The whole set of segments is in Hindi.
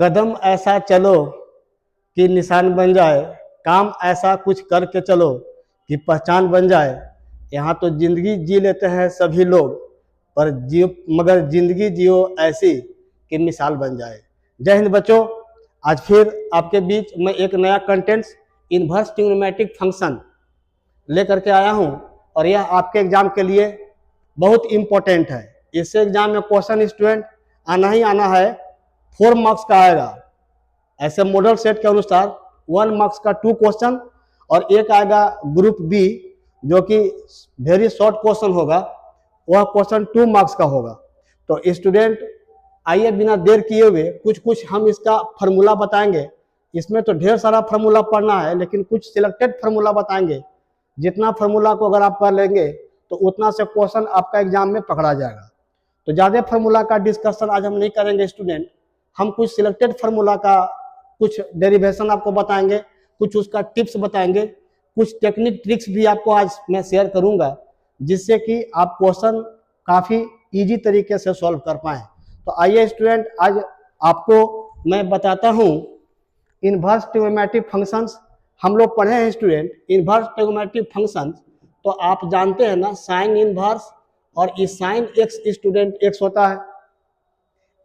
कदम ऐसा चलो कि निशान बन जाए, काम ऐसा कुछ करके चलो कि पहचान बन जाए। यहाँ तो जिंदगी जी लेते हैं सभी लोग, पर जियो मगर जिंदगी जियो ऐसी कि मिसाल बन जाए। जय हिंद बच्चों, आज फिर आपके बीच मैं एक नया कंटेंट्स इन्वर्स ट्रिग्नोमेट्रिक फंक्शन लेकर के आया हूँ और यह आपके एग्जाम के लिए बहुत इम्पोर्टेंट है। इस एग्जाम में क्वेश्चन स्टूडेंट आना ही आना है, 4 मार्क्स का आएगा। ऐसे मॉडल सेट के अनुसार 1 मार्क्स का 2 क्वेश्चन और एक आएगा ग्रुप बी जो कि वेरी शॉर्ट क्वेश्चन होगा, वह क्वेश्चन 2 मार्क्स का होगा। तो स्टूडेंट आइए बिना देर किए हुए कुछ हम इसका फार्मूला बताएंगे। इसमें तो ढेर सारा फार्मूला पढ़ना है, लेकिन कुछ सिलेक्टेड फार्मूला बताएंगे। जितना फार्मूला को अगर आप कर लेंगे तो उतना से क्वेश्चन आपका एग्जाम में पकड़ा जाएगा। तो ज़्यादा फार्मूला का डिस्कशन आज हम नहीं करेंगे स्टूडेंट, हम कुछ सिलेक्टेड फार्मूला का कुछ डेरिवेशन आपको बताएंगे, कुछ उसका टिप्स बताएंगे, कुछ टेक्निक ट्रिक्स भी आपको आज मैं शेयर करूंगा, जिससे कि आप क्वेश्चन काफ़ी इजी तरीके से सॉल्व कर पाएँ। तो आइए स्टूडेंट, आज आपको मैं बताता हूँ इन्वर्स ट्रिग्नोमेट्रिक फंक्शंस। हम लोग पढ़े हैं स्टूडेंट इन्वर्स ट्रिग्नोमेट्रिक फंक्शंस, तो आप जानते हैं ना साइन इन्वर्स और इस साइन एक्स स्टूडेंट एक्स होता है।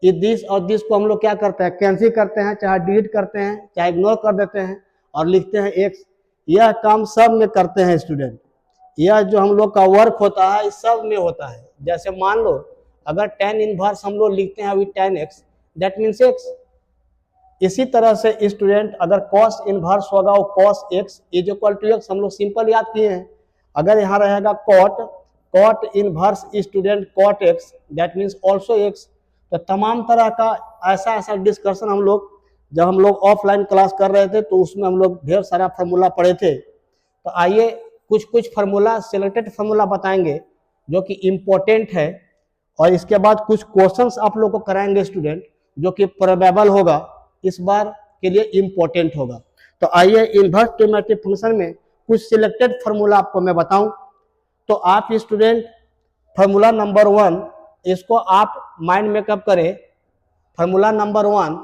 इस दिस और दिस को हम लोग क्या करते हैं, कैंसिल करते हैं, चाहे डिलीट करते हैं, चाहे इग्नोर कर देते हैं और लिखते हैं एक्स। यह काम सब में करते हैं स्टूडेंट। यह जो हम लोग का वर्क होता है इस सब में होता है। जैसे मान लो अगर tan इन्वर्स हम लोग लिखते हैं अभी tan x, that means x। इसी तरह से स्टूडेंट अगर cos इन्वर्स होगा वो cos x is equal to x, हम लोग सिंपल याद किए हैं। अगर यहाँ रहेगा cot inverse student cot x, that means also x। तो तमाम तरह का ऐसा डिस्कशन हम लोग जब हम लोग ऑफलाइन क्लास कर रहे थे तो उसमें हम लोग ढेर सारा फार्मूला पढ़े थे। तो आइए कुछ फार्मूला सिलेक्टेड फार्मूला बताएंगे जो कि इम्पोर्टेंट है, और इसके बाद कुछ क्वेश्चंस आप लोग को कराएंगे स्टूडेंट जो कि प्रोबेबल होगा, इस बार के लिए इम्पोर्टेंट होगा। तो आइए इन्वर्स ट्रिग्नोमेट्रिक फंक्शन में कुछ सिलेक्टेड फार्मूला आपको मैं बताऊं। तो आप स्टूडेंट फार्मूला नंबर 1 इसको आप माइंड मेकअप करें। फार्मूला नंबर 1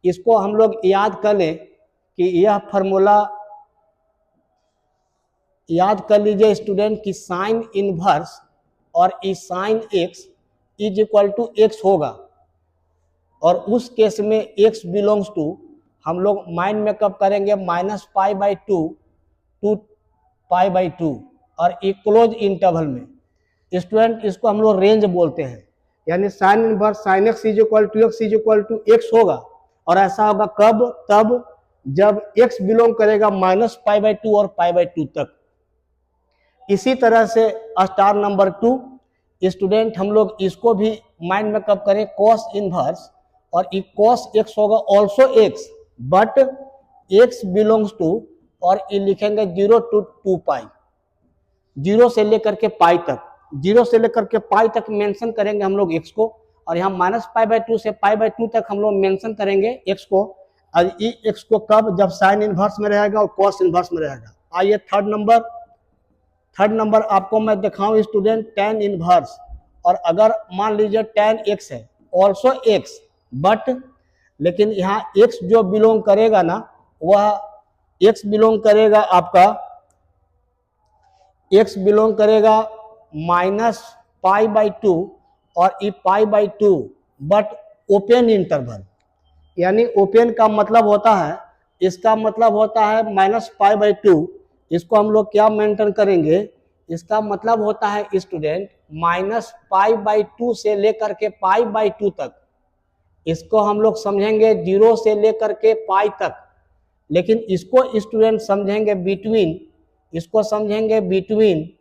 इसको हम लोग याद कर लें कि यह फार्मूला याद कर लीजिए स्टूडेंट कि साइन इन्वर्स और इस sine x is equal to x होगा, और उस केस में एक्स बिलोंग्स टू हम लोग माइंड मेकअप करेंगे -π/2 टू π/2 और एक क्लोज इंटरवल में। स्टूडेंट इसको हम लोग रेंज बोलते हैं, यानी sine inverse sine x is equal to x is equal to x होगा, और ऐसा होगा कब, तब जब एक्स बिलोंग करेगा -π/2 और π/2 तक। इसी तरह से स्टार नंबर 2 स्टूडेंट हम लोग इसको भी माइंड मेकअप करें cos इनवर्स, और ये cos x होगा also x, but x belongs to, और ये लिखेंगे 0 to 2π, 0 से लेकर के पाई तक, 0 से लेकर के पाई तक मेंशन करेंगे हम लोग x को, और यहाँ -π/2 से π/2 तक हम लोग मेंशन करेंगे x को। और ये x को कब, जब साइन इनवर्स में रहेगा और cos इनवर्स में रहेगा। आइए थर्ड नंबर आपको मैं दिखाऊं स्टूडेंट tan इनवर्स, और अगर मान लीजिए tan x है ऑल्सो x, बट लेकिन यहाँ x जो बिलोंग करेगा ना, वह x बिलोंग करेगा आपका, x बिलोंग करेगा -π/2 और ये π/2, बट ओपन इंटरवल। यानी ओपन का मतलब होता है, इसका मतलब होता है -π/2, इसको हम लोग क्या मेंटेन करेंगे, इसका मतलब होता है स्टूडेंट -π/2 से लेकर के π/2 तक। इसको हम लोग समझेंगे 0 से लेकर के पाई तक, लेकिन इसको स्टूडेंट समझेंगे बिटवीन, इसको समझेंगे बिटवीन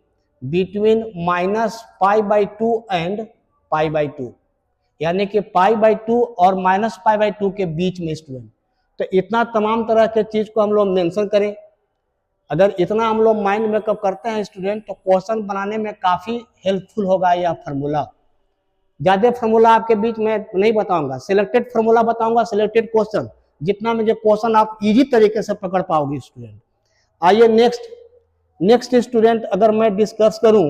-π/2 एंड π/2, यानी कि π/2 और -π/2 के बीच में स्टूडेंट। तो इतना तमाम तरह के चीज को हम लोग मेंशन करें। अगर इतना हम लोग माइंड मेकअप करते हैं स्टूडेंट, तो क्वेश्चन बनाने में काफी हेल्पफुल होगा यह फार्मूला। ज्यादा फार्मूला आपके बीच में नहीं बताऊंगा, सिलेक्टेड फार्मूला बताऊंगा, सिलेक्टेड क्वेश्चन, जितना मुझे क्वेश्चन आप इजी तरीके से पकड़ पाओगे स्टूडेंट। आइए नेक्स्ट स्टूडेंट अगर मैं डिस्कस करूं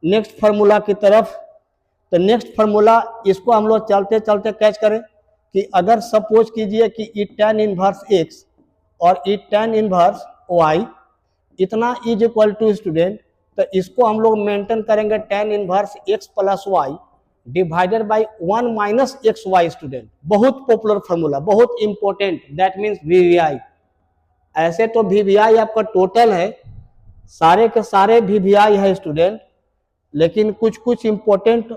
नेक्स्ट फार्मूला की तरफ, तो नेक्स्ट फार्मूला इसको हम लोग चलते चलते कैच करें। कि अगर सपोज कीजिए कि ई tan इनवर्स x और ई tan इनवर्स y इतना इज इक्वल टू स्टूडेंट, तो इसको हम लोग मेंटेन करेंगे tan inverse x plus y divided by 1 minus x y student. बहुत पॉपुलर फार्मूला, बहुत इंपॉर्टेंट, दैट मीन्स वीवीआई। ऐसे तो वीवीआई आपका टोटल है, सारे के सारे वीवीआई है स्टूडेंट, लेकिन कुछ कुछ इंपॉर्टेंट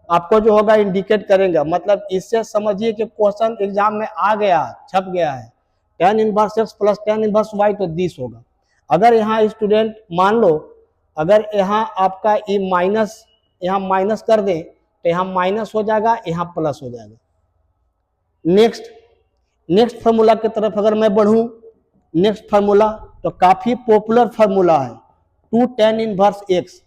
आपको जो होगा इंडिकेट करेंगे। मतलब इससे समझिए कि क्वेश्चन एग्जाम में आ गया, छप गया है tan inverse x plus tan inverse y, तो 10 होगा। अगर यहाँ स्टूडेंट मान लो, अगर यहाँ आपका ये माइनस, यहाँ माइनस कर दें तो यहाँ माइनस हो जाएगा, यहाँ प्लस हो जाएगा। नेक्स्ट फार्मूला की तरफ अगर मैं बढ़ूं, नेक्स्ट फार्मूला तो काफी पॉपुलर फार्मूला है 2 tan inverse x।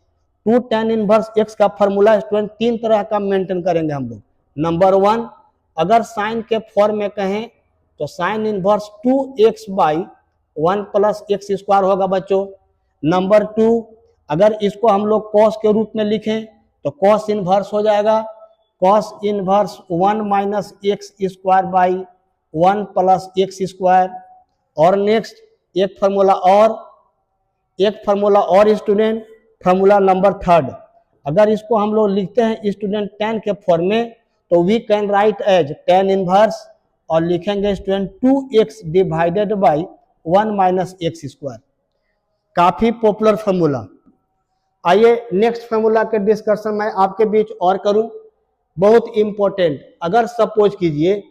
2 tan inverse x का फार्मूला स्टूडेंट 3 तरह का मेंटेन करेंगे हम लोग। नंबर 1, अगर साइन के फॉर्म में कहें तो sine inverse 2x by 1 plus x square होगा बच्चों। नंबर 2, अगर इसको हम लोग कॉस के रूप में लिखें तो कॉस इनवर्स हो जाएगा cos inverse 1 minus x square by 1 plus x square. और नेक्स्ट एक फार्मूला और स्टूडेंट, फार्मूला नंबर 3, अगर इसको हम लोग लिखते हैं स्टूडेंट tan के फॉर्म में तो we can write as tan inverse और लिखेंगे student 2x divided by 1 minus x square. काफी पॉपुलर फार्मूला। आइए नेक्स्ट फार्मूला के डिस्कशन मैं आपके बीच और करूं, बहुत इंपॉर्टेंट। अगर सपोज कीजिए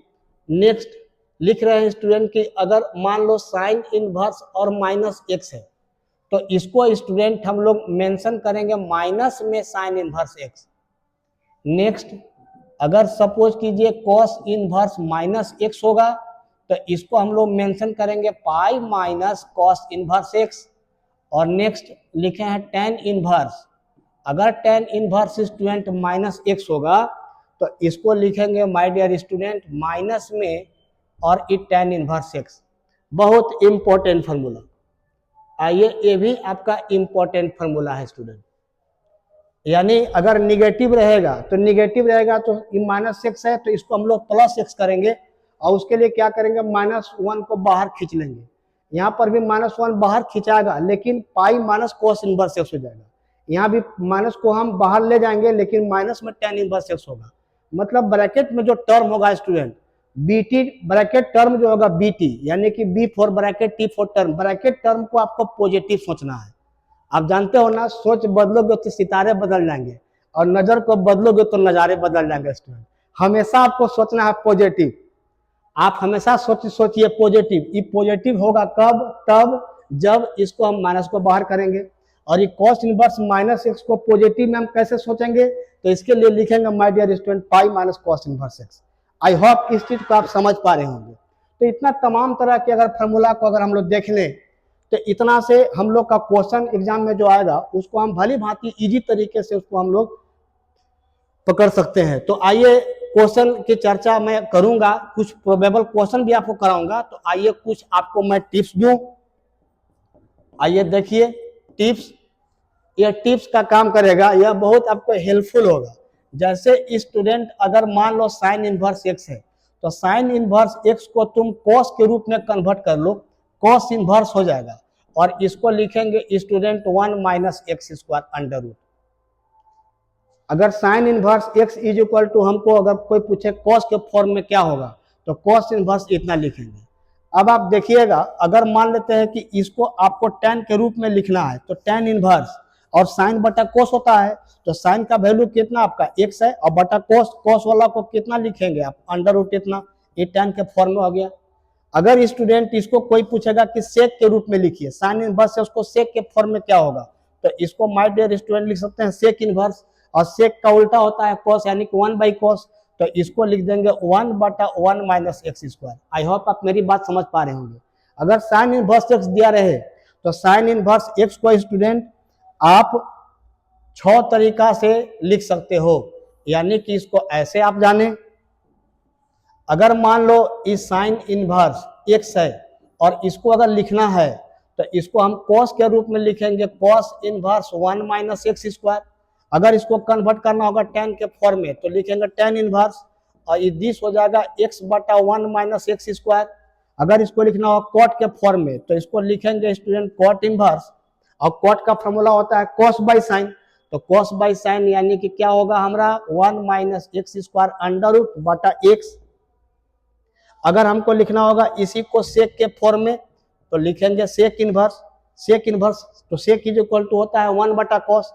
नेक्स्ट लिख रहे हैं स्टूडेंट कि अगर मान लो साइन इनवर्स और माइनस एक्स है, तो इसको स्टूडेंट हम लोग मेंशन करेंगे माइनस में साइन इनवर्स एक्स। नेक्स्ट अगर सपोज कीजिए कॉस इनवर्स माइनस एक्स होगा, तो इसको हम लोग मेंशन करेंगे पाई माइनस कॉस इनवर्स एक्स। और नेक्स्ट लिखे हैं tan इनवर्स, अगर tan inverse student minus x होगा तो इसको लिखेंगे माय डियर स्टूडेंट माइनस में और ई tan इनवर्स एक्स। बहुत इंपॉर्टेंट फार्मूला। आइए ये भी आपका इंपॉर्टेंट फार्मूला है स्टूडेंट। यानी अगर निगेटिव रहेगा तो ये माइनस एक्स है तो इसको हम लोग प्लस एक्स करेंगे, और उसके लिए क्या करेंगे -1 को बाहर खींच लेंगे। यहाँ पर भी -1 बाहर खिंचाएगा, लेकिन पाई माइनस कॉस इनवर्स एक्स हो जाएगा। यहाँ भी माइनस को हम बाहर ले जाएंगे, लेकिन माइनस में tan इनवर्स एक्स होगा। मतलब ब्रैकेट में जो टर्म होगा स्टूडेंट बीटी, ब्रैकेट टर्म जो होगा बीटी, यानी कि B for bracket T for term, bracket term को आपको पॉजिटिव सोचना है। आप जानते हो ना, सोच बदलोगे तो सितारे बदल जाएंगे, और नजर को बदलोगे तो नजारे बदल जाएंगे स्टूडेंट। हमेशा आपको सोचना है पॉजिटिव। आप हमेशा सोचिए पॉजिटिव। ये पॉजिटिव होगा कब? तब जब इसको हम माइनस को बाहर करेंगे। और ये कॉस इनवर्स माइनस एक्स को पॉजिटिव में हम कैसे सोचेंगे? तो इसके लिए लिखेंगे my dear student pi minus cos inverse x. I hope इस चीज को आप समझ पा रहे होंगे। तो इतना तमाम तरह के अगर फार्मूला को अगर हम लोग देख लें तो इतना से हम लोग का क्वेश्चन एग्जाम में जो आएगा उसको हम भली भांति इजी तरीके से उसको हम लोग पकड़ सकते हैं। तो आइए क्वेश्चन की चर्चा मैं करूंगा, कुछ प्रोबेबल क्वेश्चन भी आपको कराऊंगा। तो आइए कुछ आपको मैं टिप्स दूं। आइए देखिए टिप्स, यह टिप्स का काम करेगा, यह बहुत आपको हेल्पफुल होगा। जैसे स्टूडेंट अगर मान लो साइन इनवर्स एक्स है, तो साइन इनवर्स एक्स को तुम कॉस के रूप में कन्वर्ट कर लो, कॉस इनवर्स हो जाएगा। और इसको लिखेंगे student 1 minus x square under root. अगर sine inverse x is equal to, हमको अगर कोई पूछे कॉस के फॉर्म में क्या होगा, तो कॉस इनवर्स इतना लिखेंगे। अब आप देखिएगा, अगर मान लेते हैं कि इसको आपको tan के रूप में लिखना है, तो tan इनवर्स और साइन बटा कोस होता है, तो साइन का वैल्यू कितना आपका x है, और बटा कोस, कोस वाला को कितना लिखेंगे आप अंडर रूट इतना, ये tan के फॉर्म में हो गया। अगर स्टूडेंट इसको कोई पूछेगा कि सेक के रूप में लिखिए, साइन इनवर्स से उसको सेक के फॉर्म में क्या होगा, तो इसको माय डियर स्टूडेंट लिख सकते हैं सेक इनवर्स। और सेक का उल्टा होता है कॉस, यानी कि 1 बाई कॉस, तो इसको लिख देंगे 1 बटा 1 minus x square. I hope आप मेरी बात समझ पा रहे होंगे। अगर साइन इनवर्स एक्स दिया रहे तो साइन इनवर्स एक्स को स्टूडेंट आप 6 तरीका से लिख सकते हो, यानी कि इसको ऐसे आप जाने। अगर मान लो इस साइन इनवर्स एक्स है और इसको अगर लिखना है तो इसको हम कॉस के रूप में लिखेंगे cos inverse 1 minus x square. अगर इसको कन्वर्ट करना होगा tan के फॉर्म में तो लिखेंगे tan इनवर्स, और ये दिस हो जाएगा x बटा 1 माइनस एक्स स्क्वायर। अगर इसको लिखना हो कॉट के फॉर्म में तो इसको लिखेंगे स्टूडेंट कॉट इनवर्स, और कॉट का फॉर्मूला होता है कॉस बाई साइन, तो कॉस बाई साइन यानी कि क्या होगा हमारा 1 minus x square under root बटा एक्स। अगर हमको लिखना होगा इसी को सेक के फॉर्म में तो लिखेंगे सेक इनवर्स, सेक इनवर्स तो सेक इज इक्वल टू होता है 1 बटा कॉस,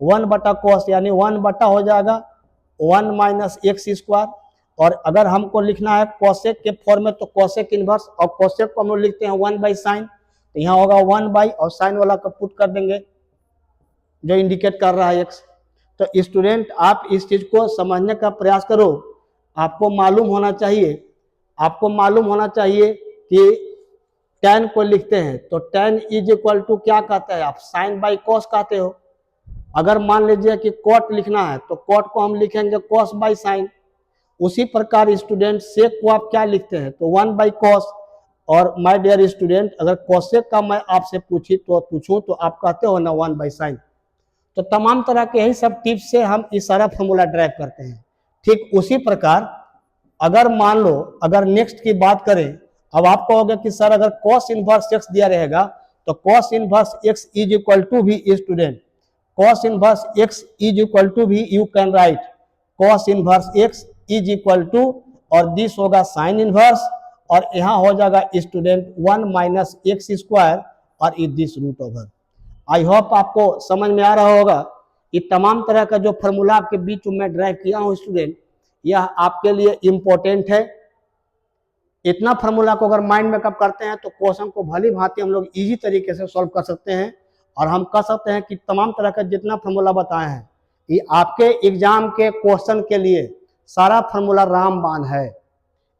1 बटा कॉस यानी 1 बटा हो जाएगा 1 माइनस एक्स स्क्वायर। और अगर हमको लिखना है कोसेक के फॉर्म में तो कोसेक इनवर्स, और कोसेक को हम लोग लिखते हैं 1 बाई साइन, तो यहाँ होगा 1 बाई और साइन वाला का पुट कर देंगे जो इंडिकेट कर रहा है एक्स। तो स्टूडेंट आप इस चीज को समझने का प्रयास करो, आपको मालूम होना चाहिए, आपको मालूम होना चाहिए कि tan को लिखते हैं तो tan इज इक्वल टू क्या कहते हैं आप, साइन बाई कॉस कहते हो। अगर मान लीजिए कि कॉट लिखना है तो कॉट को हम लिखेंगे कॉस बाई साइन। उसी प्रकार स्टूडेंट सेक को आप क्या लिखते हैं तो 1 बाई कॉस। और माय डियर स्टूडेंट अगर कॉसेक का मैं आपसे पूछूं तो आप कहते हो ना 1 बाई साइन। तो तमाम तरह के यही सब टिप्स से हम इस सारा फॉर्मूला ड्राइव करते हैं। ठीक उसी प्रकार अगर मान लो अगर नेक्स्ट की बात करें, अब आप कहोगे कि सर अगर कॉस इनवर्स एक्स दिया रहेगा तो cos inverse x is equal to भी student cos inverse x is equal to भी you can write cos inverse x is equal to और दिस होगा साइन इनवर्स और यहाँ हो जाएगा स्टूडेंट 1 माइनस एक्स स्क्वायर और is this root over. I hope आपको समझ में आ रहा होगा। ये तमाम तरह का जो फॉर्मूला आपके बीच में ड्राइव किया हूँ स्टूडेंट, यह आपके लिए इम्पोर्टेंट है। इतना फार्मूला को अगर माइंड में कब करते हैं तो क्वेश्चन को भली भांति हम लोग इजी तरीके से सॉल्व कर सकते हैं। और हम कह सकते हैं कि तमाम तरह का जितना फार्मूला बताए हैं ये आपके एग्जाम के क्वेश्चन के लिए सारा फार्मूला रामबाण है,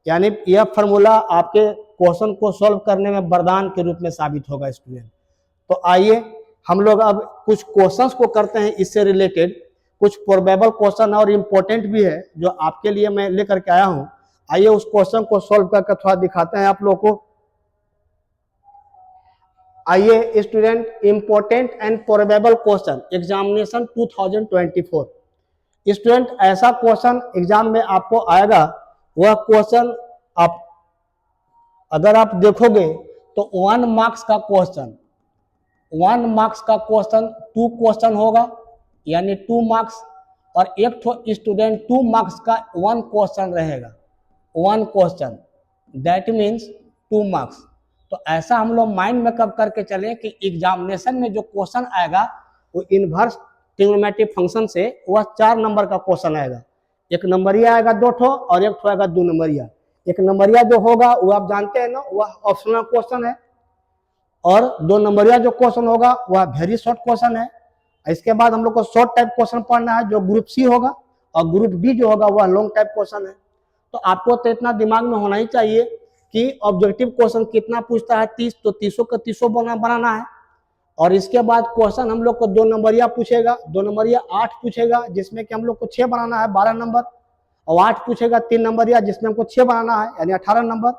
यानी यह फार्मूला आपके क्वेश्चन को सॉल्व करने में वरदान के रूप में साबित होगा स्टूडेंट। तो आइए हम लोग अब कुछ क्वेश्चंस को करते हैं, इससे रिलेटेड कुछ प्रोबेबल क्वेश्चन और इम्पोर्टेंट भी है जो आपके लिए मैं लेकर के आया हूं। आइए उस क्वेश्चन को सॉल्व करके थोड़ा दिखाते हैं आप लोग को। आइए student, important and probable question examination 2024। Student ऐसा क्वेश्चन एग्जाम में आपको आएगा, वह क्वेश्चन आप अगर आप देखोगे तो 1 मार्क्स का क्वेश्चन, 1 मार्क्स का क्वेश्चन 2 क्वेश्चन होगा यानी 2 मार्क्स, और एक तो स्टूडेंट 2 मार्क्स का 1 क्वेश्चन रहेगा, 1 क्वेश्चन दैट मीन्स 2 मार्क्स। तो ऐसा हम लोग माइंड में कब करके चलें कि एग्जामिनेशन में जो क्वेश्चन आएगा वो इनवर्स ट्रिग्नोमेट्री फंक्शन से वह 4 नंबर का क्वेश्चन आएगा। 1 नंबरिया आएगा 2 ठो और 1 ठो आएगा 2 नंबरिया। 1 नंबरिया जो होगा वो आप जानते हैं ना, वह ऑप्शनल क्वेश्चन है, और 2 नंबरिया जो क्वेश्चन होगा वह वेरी शॉर्ट क्वेश्चन है। इसके बाद हम लोग को शॉर्ट टाइप क्वेश्चन पढ़ना है जो ग्रुप सी होगा, और ग्रुप डी जो होगा वह लॉन्ग टाइप क्वेश्चन है। तो आपको तो इतना दिमाग में होना ही चाहिए कि ऑब्जेक्टिव क्वेश्चन कितना पूछता है 30, तो 30 का 30 बनाना है। और इसके बाद क्वेश्चन हम लोग को 2 नंबरिया पूछेगा, 2 नंबरिया 8 पूछेगा जिसमें कि हम लोग को 6 बनाना है 12 नंबर, और 8 पूछेगा 3 नंबरिया जिसमें हमको 6 बनाना है यानी 18 नंबर,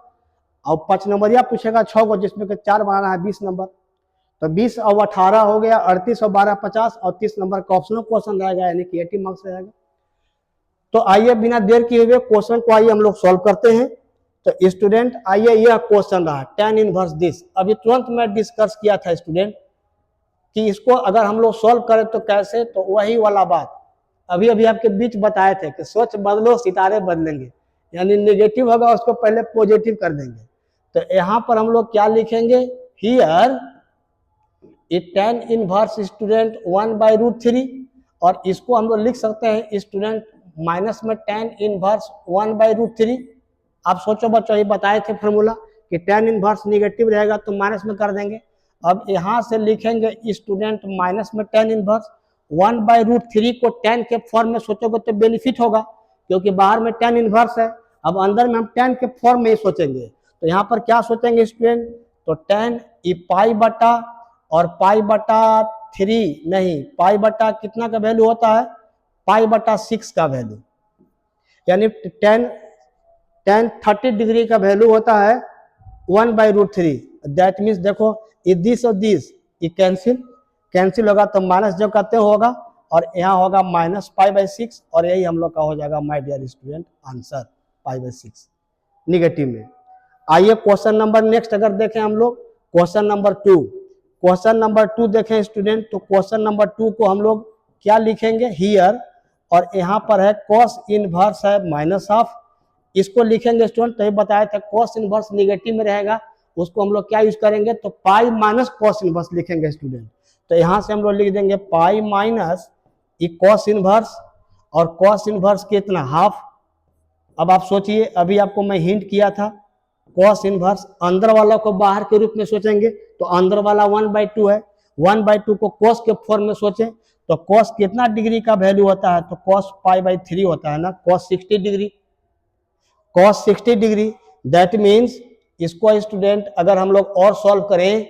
और 5 नंबरिया पूछेगा 6 को जिसमें कि 4 बनाना है 20 नंबर। तो 20 और 18 हो गया 38 और 12 50, और 30 नंबर का ऑप्शनल क्वेश्चन रहेगा यानी कि 80 मार्क्स रहेगा। तो आइए बिना देर किए हुए क्वेश्चन को आइए हम लोग सॉल्व करते हैं। तो स्टूडेंट आइए यह क्वेश्चन रहा tan इनवर्स दिस। अभी तुरंत मैं डिस्कस किया था स्टूडेंट कि इसको अगर हम लोग सॉल्व करें तो कैसे, तो वही वाला बात अभी अभी आपके बीच बताए थे कि सोच बदलो सितारे बदलेंगे, यानी नेगेटिव होगा उसको पहले पॉजिटिव कर देंगे। तो यहाँ पर हम लोग क्या लिखेंगे, here it tan inverse student 1/√3, और इसको हम लोग लिख सकते हैं स्टूडेंट माइनस में tan इनवर्स 1/√3। आप सोचो बच्चों, ये बताए थे फॉर्मूला कि tan इनवर्स निगेटिव रहेगा तो माइनस में कर देंगे। अब यहाँ से लिखेंगे स्टूडेंट माइनस में tan इनवर्स 1/√3 को tan के फॉर्म में सोचोगे तो बेनिफिट होगा क्योंकि बाहर में tan इनवर्स है। अब अंदर में हम tan के फॉर्म में ही सोचेंगे, तो यहाँ पर क्या सोचेंगे स्टूडेंट, तो tan ई पाई बटा और पाई बटा 3 नहीं, पाई बटा कितना का वैल्यू होता है, पाई बटा 6 का वैल्यू, यानी tan 30 डिग्री का वैल्यू होता है 1/√3। दैट मीन्स देखो दिस और दिस ये कैंसिल होगा तो माइनस जो करते होगा और यहाँ होगा -π/6 और यही हम लोग का हो जाएगा my dear student answer π/6 negative में। आइए क्वेश्चन नंबर नेक्स्ट अगर देखें हम लोग क्वेश्चन नंबर 2 देखें स्टूडेंट, तो क्वेश्चन नंबर 2 को हम लोग क्या लिखेंगे हियर, और यहाँ पर है cos इनवर्स है -12, इसको लिखेंगे स्टूडेंट। तो ये बताया था cos इनवर्स निगेटिव में रहेगा, उसको हम लोग क्या यूज करेंगे, तो पाई माइनस cos इनवर्स लिखेंगे स्टूडेंट। तो यहाँ से हम लोग लिख देंगे पाई माइनस cos इनवर्स, और cos इनवर्स कितना हाफ। अब आप सोचिए, अभी आपको मैं हिंट किया था cos इनवर्स अंदर वाला को बाहर के रूप में सोचेंगे तो अंदर वाला 1/2 है, 1/2 को cos के फॉर्म में सोचें तो cos कितना डिग्री का वैल्यू होता है, तो cos π/3 होता है ना, cos 60 डिग्री। दैट मीन्स इसको स्टूडेंट अगर हम लोग और सॉल्व करें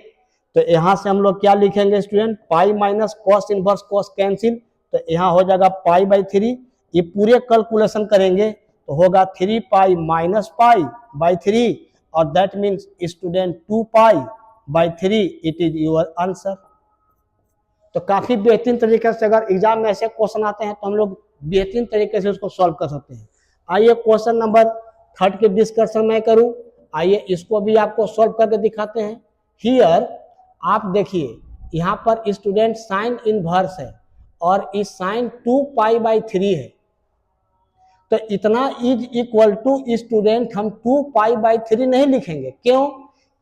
तो यहाँ से हम लोग क्या लिखेंगे student, pi minus cos inverse cos cancel, तो यहाँ हो जाएगा π/3। ये पूरे कैलकुलेशन करेंगे तो होगा 3π - π/3 और that means student 2π/3 it is your answer. तो काफी बेहतरीन तरीके से अगर एग्जाम में ऐसे क्वेश्चन आते हैं तो हम लोग बेहतरीन तरीके से उसको सॉल्व कर सकते हैं। आइए क्वेश्चन नंबर 3 के डिस्कशन मैं करूं, आइए इसको भी आपको सॉल्व करके दिखाते हैं। हियर आप देखिए यहाँ पर स्टूडेंट साइन इनवर्स है और इस साइन 2π/3 है, तो इतना इज इक्वल टू स्टूडेंट हम 2π/3 नहीं लिखेंगे। क्यों?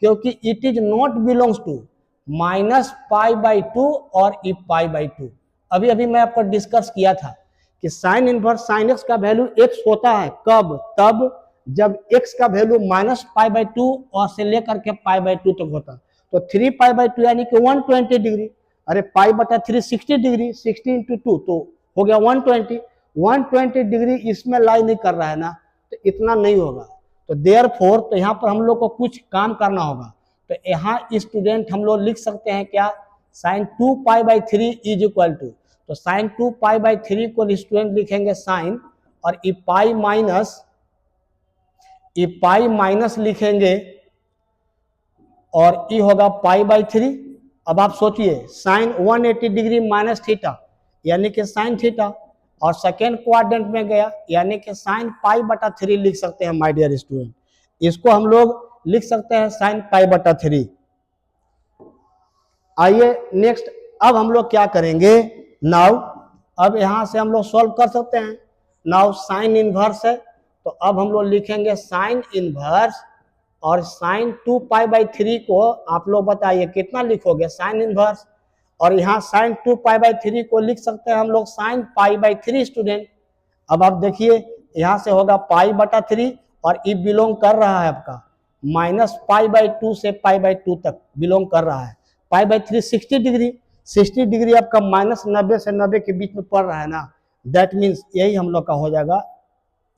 क्योंकि it is not belongs to -π/2 और π/2। अभी अभी मैं आपको डिस्कस किया था कि साइन इनवर्स साइन एक्स का वैल्यू x होता है, कब? तब जब x का वैल्यू -π/2 और से लेकर के π/2 तक होता। तो 3π/2 यानी कि 120 डिग्री, अरे π/3 60 डिग्री, 60 × 2 तो हो गया 120 डिग्री इसमें लाई नहीं कर रहा है ना, तो इतना नहीं होगा। तो देयरफॉर तो यहाँ पर हम लोग को कुछ काम करना होगा। तो यहाँ स्टूडेंट हम लोग लिख सकते हैं क्या, साइन 2π/3 इज इक्वल टू, तो साइन 2π/3 को स्टूडेंट लिखेंगे साइन, और ई पाई माइनस लिखेंगे और ई होगा π/3। अब आप सोचिए साइन 180 डिग्री माइनस थीटा यानी कि साइन थीटा, और सेकेंड क्वाड्रेंट में गया यानी कि साइन π/3 लिख सकते हैं माय डियर स्टूडेंट। इसको हम लोग लिख सकते हैं साइन π/3। आइए नेक्स्ट अब हम लोग क्या करेंगे, नाउ अब यहां से हम लोग सॉल्व कर सकते हैं। नाउ साइन इनवर्स है तो अब हम लोग लिखेंगे साइन इनवर्स, और साइन 2π/3 को आप लोग बताइए कितना लिखोगे, साइन इनवर्स, और यहाँ साइन 2π/3 को लिख सकते हैं हम लोग साइन π/3 स्टूडेंट। अब आप देखिए यहाँ से होगा π/3 और ये बिलोंग कर रहा है आपका -π/2 से π/2 तक बिलोंग कर रहा है। π/3 60 डिग्री आपका -90 से 90 के बीच में पड़ रहा है ना, दैट मीन्स यही हम लोग का हो जाएगा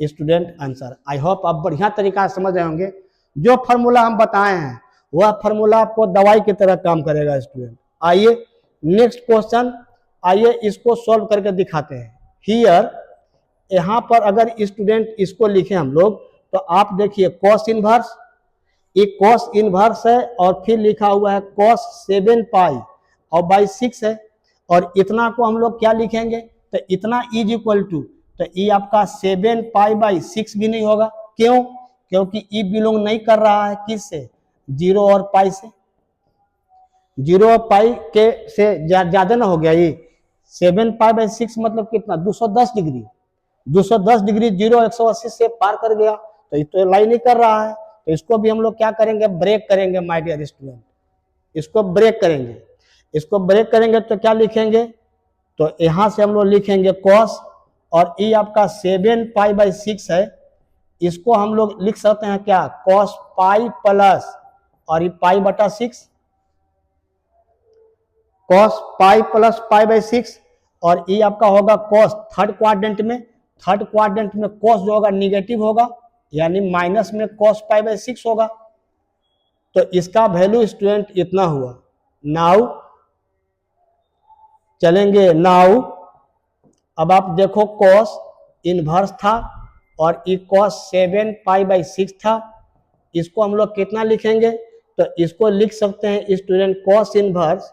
स्टूडेंट आंसर। आई होप आप बढ़िया तरीका से समझ रहे होंगे। जो फार्मूला हम बताए हैं वह फार्मूला आपको दवाई की तरह काम करेगा स्टूडेंट। आइए नेक्स्ट क्वेश्चन, आइए इसको सॉल्व करके दिखाते हैं। हियर यहाँ पर अगर स्टूडेंट इसको लिखे हम लोग तो आप देखिए cos इनवर्स, ये cos इनवर्स है और फिर लिखा हुआ है cos 7π और बाई 6 है, और इतना को हम लोग क्या लिखेंगे, तो इतना इज इक्वल टू, तो ये आपका 7π/6 भी नहीं होगा। क्यों? क्योंकि ई बिलोंग नहीं कर रहा है किससे, 0 और पाई से। 0 और पाई के से ज्यादा ना हो गया ये 7π/6 मतलब कितना, 210 डिग्री। 210 डिग्री 0 180 से पार कर गया, तो ये तो लाई नहीं कर रहा है। तो इसको भी हम लोग क्या करेंगे, ब्रेक करेंगे माय डियर स्टूडेंट। इसको ब्रेक करेंगे तो क्या लिखेंगे, तो यहां से हम लोग लिखेंगे cos, और ये आपका 7π/6 है, इसको हम लोग लिख सकते हैं क्या, cos पाई प्लस और ये π/6, cos पाई प्लस π/6, और ये आपका होगा cos थर्ड क्वाड्रेंट में cos जो होगा निगेटिव होगा यानी माइनस में cos π/6 होगा। तो इसका वैल्यू स्टूडेंट इतना हुआ। नाउ चलेंगे, नाउ अब आप देखो cos इनवर्स था और ये cos 7π/6 था, इसको हम लोग कितना लिखेंगे, तो इसको लिख सकते हैं स्टूडेंट cos इनवर्स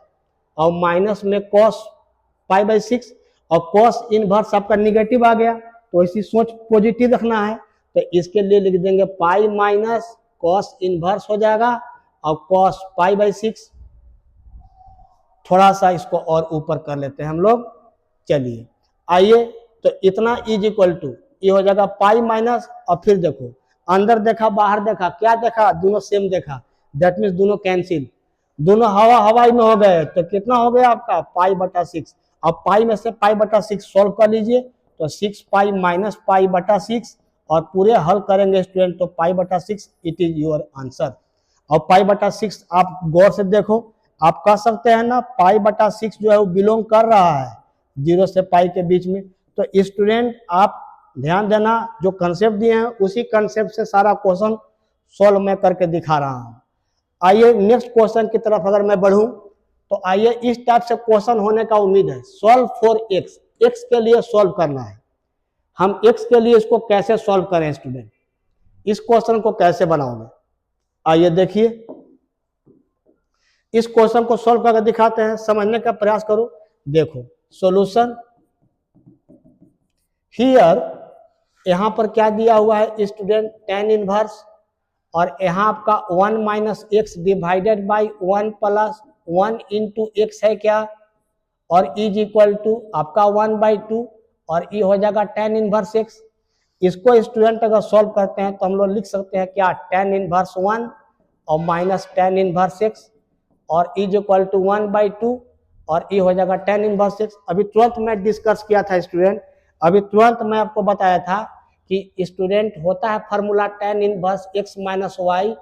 और माइनस में cos π/6, और कॉस इनवर्स आपका निगेटिव आ गया, तो इसी सोच पॉजिटिव रखना है, तो इसके लिए लिख देंगे पाई माइनस कॉस इनवर्स हो जाएगा और कॉस पाई बाई 6। थोड़ा सा इसको और ऊपर कर लेते हैं हम लोग। चलिए आइए, तो इतना इज इक्वल टू ये हो जाएगा पाई माइनस, और फिर देखो अंदर देखा बाहर देखा, क्या देखा, दोनों सेम देखा, दैट मीन्स दोनों कैंसिल, दोनों हवा हवाई में हो गए, तो कितना हो गया आपका पाई बटा 6। अब पाई में से पाई बटा 6 सॉल्व कर लीजिए, तो 6 पाई माइनस पाई बटा 6, और पूरे हल करेंगे स्टूडेंट तो पाई बटा 6 इट इज योर आंसर। और पाई बटा 6 आप गौर से देखो, आप कह सकते हैं ना पाई बटा 6 जो है वो बिलोंग कर रहा है 0 से पाई के बीच में। तो स्टूडेंट आप ध्यान देना, जो कंसेप्ट दिए हैं उसी कंसेप्ट से सारा क्वेश्चन सॉल्व मैं करके दिखा रहा हूं। आइए नेक्स्ट क्वेश्चन की तरफ अगर मैं बढ़ूं, तो आइए इस टाइप से क्वेश्चन होने का उम्मीद है। सॉल्व फॉर एक्स, एक्स के लिए सॉल्व करना है। हम एक्स के लिए इसको कैसे सॉल्व करें स्टूडेंट, इस क्वेश्चन को कैसे बनाओगे? आइए देखिए, इस क्वेश्चन को सॉल्व करके दिखाते हैं, समझने का प्रयास करो। देखो सॉल्यूशन हियर, यहां पर क्या दिया हुआ है स्टूडेंट, tan इनवर्स, और यहाँ आपका 1 minus x divided by 1 plus 1 into x है क्या, और इज इक्वल टू आपका 1/2, और ये हो जाएगा tan इनवर्स एक्स। इसको स्टूडेंट अगर सॉल्व करते हैं तो हम लोग लिख सकते हैं क्या, tan इनवर्स 1 और माइनस tan इनवर्स एक्स, और इज इक्वल टू 1/2, और ये हो जाएगा tan इनवर्स एक्स। अभी तुरंत मैं डिस्कस किया था स्टूडेंट, अभी तुरंत मैं आपको बताया था कि स्टूडेंट होता है formula tan inverse x minus y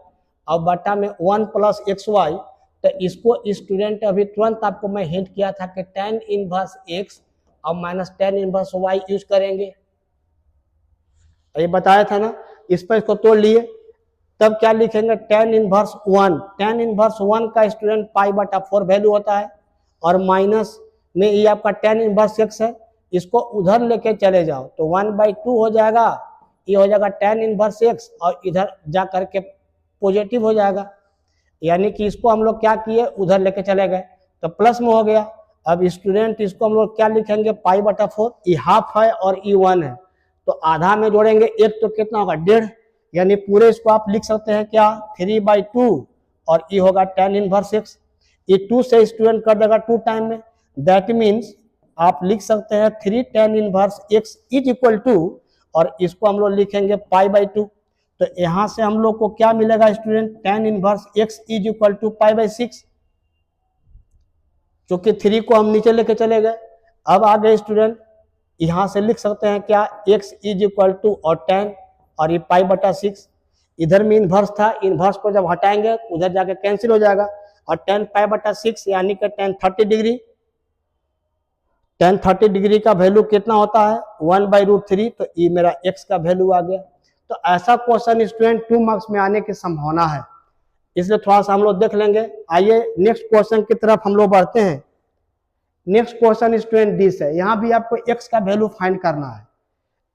और बटा में 1 प्लस एक्स वाई। तो इसको स्टूडेंट अभी तुरंत आपको मैं हिंट किया था कि tan इनवर्स x और minus tan inverse y use करेंगे, ये बताया था ना। इस पर इसको तोड़ लिए, तब क्या लिखेंगे, tan इनवर्स 1, tan इनवर्स 1 का स्टूडेंट पाई बटा 4 वैल्यू होता है, और माइनस में ये आपका tan इनवर्स x है, इसको उधर लेके चले जाओ तो 1/2 हो जाएगा, ये हो जाएगा tan इनवर्स x, और इधर जा करके पॉजिटिव हो जाएगा, यानी कि इसको हम लोग क्या किए, उधर लेके चले गए तो प्लस में हो गया। अब स्टूडेंट इसको हम लोग क्या लिखेंगे, पाई बटा 4, ये हाफ है और ये 1 है, तो आधा में जोड़ेंगे एक तो कितना होगा, 1.5, यानी पूरे इसको आप लिख सकते हैं क्या, 3/2, और ये होगा tan इनवर्स x। ये 2 से स्टूडेंट कर देगा 2 टाइम में, दैट मीन्स आप लिख सकते हैं 3 tan inverse x is equal to, और इसको हम लोग लिखेंगे पाई/2। तो यहां से हम लोग को क्या मिलेगा student, tan inverse x is equal to pi, क्योंकि 3 को हम नीचे लेके चले गए। अब आगे स्टूडेंट यहां से लिख सकते हैं क्या, x इज इक्वल टू और tan, और ये पाई/6, इधर में इनवर्स था, इनवर्स को जब हटाएंगे उधर जाके कैंसिल हो जाएगा, और tan पाई/6 यानी कि tan 30 डिग्री, tan 30 डिग्री का वैल्यू कितना होता है, 1/√3, तो ये मेरा x का वैल्यू आ गया। तो ऐसा क्वेश्चन स्टूडेंट 2 मार्क्स में आने की संभावना है, इसलिए थोड़ा सा हम लोग देख लेंगे। आइए नेक्स्ट क्वेश्चन की तरफ हम लोग बढ़ते हैं। नेक्स्ट क्वेश्चन स्टूडेंट दिस है, यहाँ भी आपको x का वैल्यू फाइंड करना है,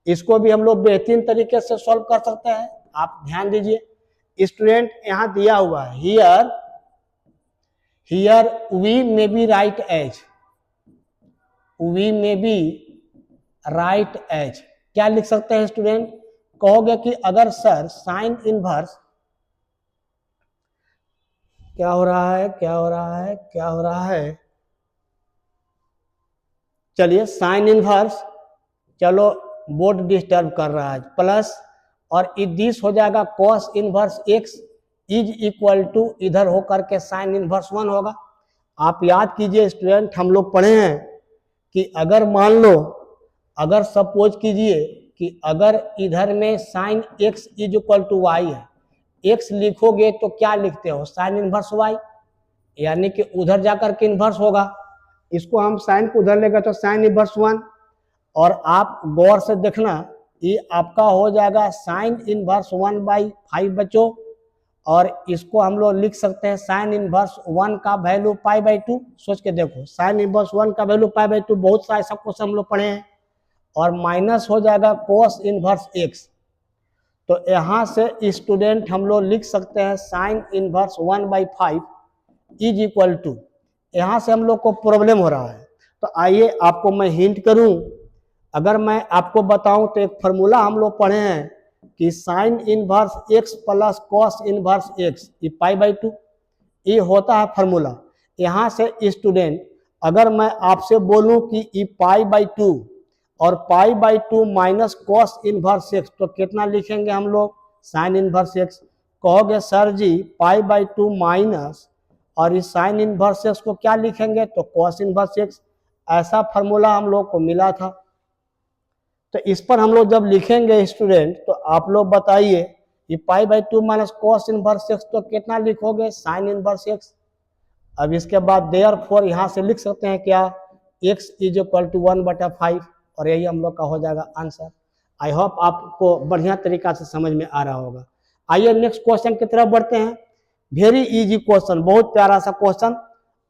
इसको भी हम लोग बेहतरीन तरीके से सॉल्व कर सकते हैं। आप ध्यान दीजिए स्टूडेंट, यहाँ दिया हुआ है here we may be write as, we may be write as, क्या लिख सकते हैं स्टूडेंट, कहोगे कि अगर सर साइन इनवर्स, क्या हो रहा है, क्या हो रहा है, क्या हो रहा है, चलिए साइन इनवर्स, चलो बोर्ड डिस्टर्ब कर रहा है, प्लस और दिस हो जाएगा cos inverse x is equal to, इधर होकर के साइन इनवर्स 1 होगा। आप याद कीजिए स्टूडेंट, हम लोग पढ़े हैं कि अगर मान लो, अगर सपोज कीजिए कि अगर इधर में sine x is equal to y है, x लिखोगे तो क्या लिखते हो, साइन इनवर्स y, यानी कि उधर जाकर के इनवर्स होगा, इसको हम साइन को उधर लेगा तो साइन इनवर्स 1, और आप गौर से देखना ये आपका हो जाएगा साइन इनवर्स 1/5 बच्चों, और इसको हम लोग लिख सकते हैं साइन इनवर्स 1 का वैल्यू पाई/2। सोच के देखो, साइन इनवर्स 1 का वैल्यू पाई/2, बहुत सा ऐसा क्वेश्चन हम लोग पढ़े हैं, और माइनस हो जाएगा कोस इनवर्स x। तो यहाँ से स्टूडेंट हम लोग लिख सकते हैं sine inverse 1/5 is equal to, यहाँ से हम लोग को प्रॉब्लम हो रहा है, तो आइए आपको मैं हिंट करूं, अगर मैं आपको बताऊं तो एक फॉर्मूला हम लोग पढ़े हैं कि sign inverse x plus cos inverse x ये पाई बाई 2, ये होता है फॉर्मूला। यहाँ से स्टूडेंट अगर मैं आपसे बोलूं कि ई पाई बाई 2 और pi by 2 minus cos inverse x, तो कितना लिखेंगे हम लोग? Sine inverse x. कहोगे sir ji pi by 2 minus और इस साइन इनवर्स एक्स को क्या लिखेंगे? तो कॉस इनवर्स एक्स। ऐसा फार्मूला हम लोग को मिला था। तो इस पर हम लोग जब लिखेंगे स्टूडेंट, तो आप लोग बताइए ये पाई by 2 minus cos inverse x, तो कितना लिखोगे? Sign inverse x. अब इसके बाद देयरफॉर यहाँ से लिख सकते हैं क्या? x इज इक्वल टू 1/5, और यही हम लोग का हो जाएगा आंसर। आई होप आपको बढ़िया तरीका से समझ में आ रहा होगा। आइए नेक्स्ट क्वेश्चन की तरफ बढ़ते हैं। वेरी इजी क्वेश्चन, बहुत प्यारा सा क्वेश्चन।